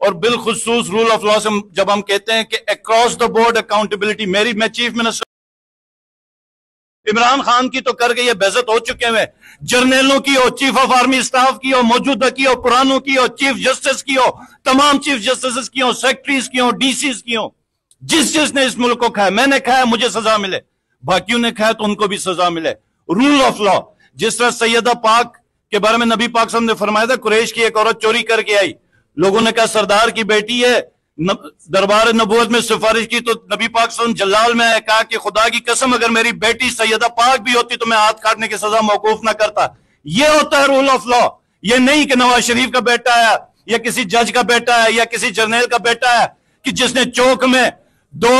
और बिलखुसूस rule of law से जब हम कहते हैं कि अक्रॉस द बोर्ड अकाउंटेबिलिटी, मैं चीफ मिनिस्टर इमरान खान की तो करके ये बेइज्जत हो चुके हैं, जर्नलों की हो, चीफ ऑफ आर्मी स्टाफ की हो, मौजूदा की हो, पुरानों की हो, चीफ जस्टिस की हो, तमाम चीफ जस्टिस की हो, सेक्रेटरीज की हो, डीसीज की हो, जिसने इस मुल्क को खाया, मैंने खाया मुझे सजा मिले, बाकियों ने खाया तो उनको भी सजा मिले। रूल ऑफ लॉ, जिस तरह सैयदा पाक के बारे में नबी पाक साहब ने फरमाया था, कुरैश की एक औरत चोरी करके आई, लोगों ने कहा सरदार की बेटी है, दरबार नबूवत में सिफारिश की तो नबी पाक सल्लल्लाहु अलैहि वसल्लम जलाल में आया, कहा कि खुदा की कसम अगर मेरी बेटी सैयदा पाक भी होती तो मैं हाथ काटने की सजा मौकूफ ना करता। ये होता है रूल ऑफ लॉ। ये नहीं कि नवाज शरीफ का बेटा है या किसी जज का बेटा है या किसी जर्नल का बेटा है कि जिसने चौक में 2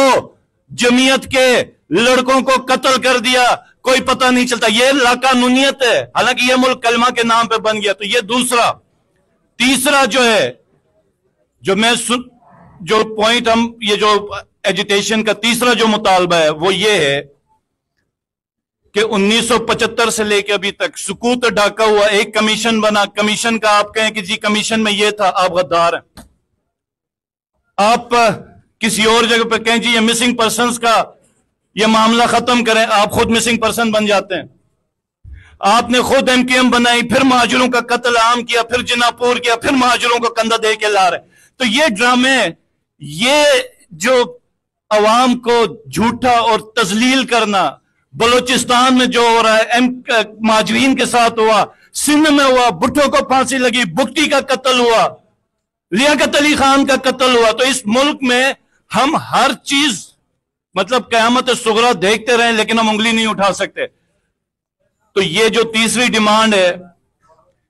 जमीयत के लड़कों को कत्ल कर दिया, कोई पता नहीं चलता। ये लाकानूनियत है, हालांकि ये मुल्क कलमा के नाम पे बन गया। तो ये दूसरा। तीसरा जो है, जो पॉइंट हम, ये जो एजिटेशन का तीसरा जो मुतालबा है वो ये है कि 1975 से लेकर अभी तक सुकूत ढाका हुआ एक कमीशन बना, कमीशन का आप कहें कि जी कमीशन में ये था, आप गद्दार हैं। आप किसी और जगह पे कहें जी ये मिसिंग पर्संस का ये मामला खत्म करें, आप खुद मिसिंग पर्सन बन जाते हैं। आपने खुद एमकेएम बनाई, फिर महाजरों का कत्ल आम किया, फिर जिनापुर किया, फिर महाजरों को कंधा दे के ला रहे। तो ये ड्रामे, ये जो अवाम को झूठा और तजलील करना, बलूचिस्तान में जो हो रहा है, महाजरीन के साथ हुआ, सिंध में हुआ, भुट्टो को फांसी लगी, बुक्टी का कत्ल हुआ, लियाकत अली खान का कत्ल हुआ। तो इस मुल्क में हम हर चीज मतलब कयामत सुगरा देखते रहे लेकिन हम उंगली नहीं उठा सकते। तो ये जो तीसरी डिमांड है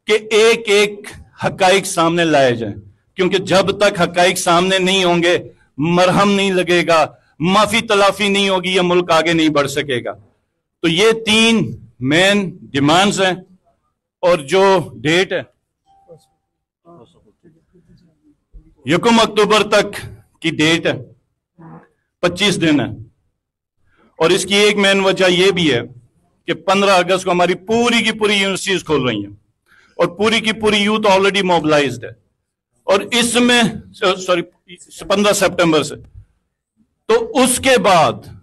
कि एक एक हकाइक सामने लाए जाए, क्योंकि जब तक हकाइक सामने नहीं होंगे, मरहम नहीं लगेगा, माफी तलाफी नहीं होगी, यह मुल्क आगे नहीं बढ़ सकेगा। तो ये 3 मेन डिमांड्स हैं। और जो डेट है 1 अक्टूबर तक की डेट है, 25 दिन है। और इसकी एक मेन वजह यह भी है कि 15 अगस्त को हमारी पूरी की पूरी यूनिवर्सिटीज खोल रही हैं और पूरी की पूरी यूथ ऑलरेडी मोबिलाइज्ड है। और इसमें 15 सितंबर से, तो उसके बाद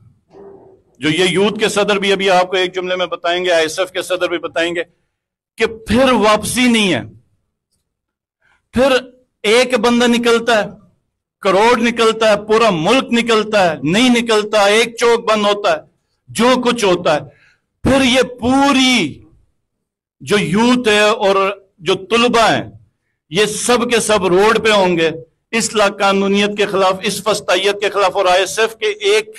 जो ये यूथ के सदर भी अभी आपको एक जुमले में बताएंगे, आईएसएफ के सदर भी बताएंगे कि फिर वापसी नहीं है। फिर एक बंदा निकलता है, करोड़ निकलता है, पूरा मुल्क निकलता है, नहीं निकलता, एक चौक बंद होता है, जो कुछ होता है। फिर ये पूरी जो यूथ है और जो तुलबा है, ये सब के सब रोड पे होंगे इस लाकानूनियत के खिलाफ, इस फस्तायत के खिलाफ। और आईएसएफ के एक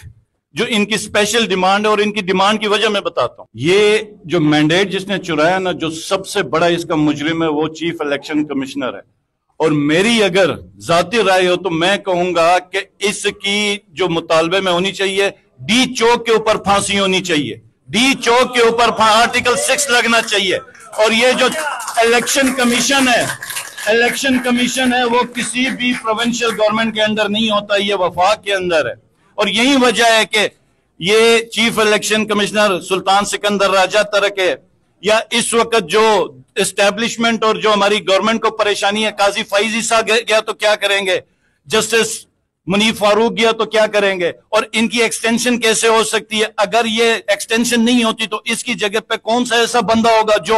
जो इनकी स्पेशल डिमांड है, और इनकी डिमांड की वजह मैं बताता हूं। ये जो मैंडेट जिसने चुराया ना, जो सबसे बड़ा इसका मुजरिम है वो चीफ इलेक्शन कमिश्नर है। और मेरी अगर जाती राय हो तो मैं कहूंगा कि इसकी जो मुतालबे में होनी चाहिए, डी चौक के ऊपर फांसी होनी चाहिए, डी चौक के ऊपर आर्टिकल 6 लगना चाहिए। और ये जो इलेक्शन कमीशन है वो किसी भी प्रोविंशियल गवर्नमेंट के अंदर नहीं होता, ये वफाक के अंदर है। और यही वजह है कि ये चीफ इलेक्शन कमिश्नर सुल्तान सिकंदर राजा तरक है, या इस वक्त जो एस्टेब्लिशमेंट और जो हमारी गवर्नमेंट को परेशानी है, काजी फैज ईसा गया तो क्या करेंगे, जस्टिस मुनीफ फारूक गया तो क्या करेंगे, और इनकी एक्सटेंशन कैसे हो सकती है। अगर ये एक्सटेंशन नहीं होती तो इसकी जगह पे कौन सा ऐसा बंदा होगा जो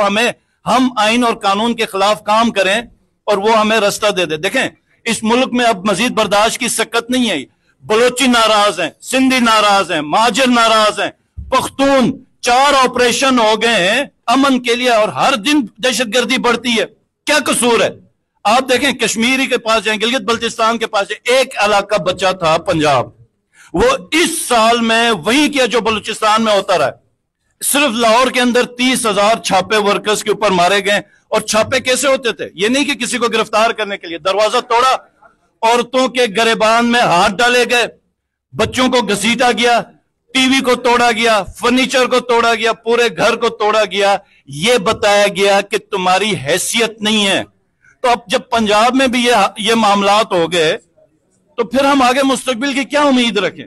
हम आइन और कानून के खिलाफ काम करें और वो हमें रास्ता दे दे। देखें, इस मुल्क में अब मजीद बर्दाश्त की सकत नहीं है। बलोची नाराज हैं, सिंधी नाराज हैं, महाजर नाराज हैं, पख्तून 4 ऑपरेशन हो गए हैं अमन के लिए और हर दिन दहशतगर्दी बढ़ती है। क्या कसूर है? आप देखें, कश्मीरी के पास जाए, गिलगित बल्तिस्तान के पास जाए, एक इलाका बचा था पंजाब, वो इस साल में वही किया जो बलूचिस्तान में होता रहा। सिर्फ लाहौर के अंदर 30,000 छापे वर्कर्स के ऊपर मारे गए। और छापे कैसे होते थे? ये नहीं कि किसी को गिरफ्तार करने के लिए, दरवाजा तोड़ा, औरतों के गरेबान में हाथ डाले गए, बच्चों को घसीटा गया, टीवी को तोड़ा गया, फर्नीचर को तोड़ा गया, पूरे घर को तोड़ा गया। ये बताया गया कि तुम्हारी हैसियत नहीं है। तो अब जब पंजाब में भी ये मामलात हो गए तो फिर हम आगे मुस्तकबिल की क्या उम्मीद रखें?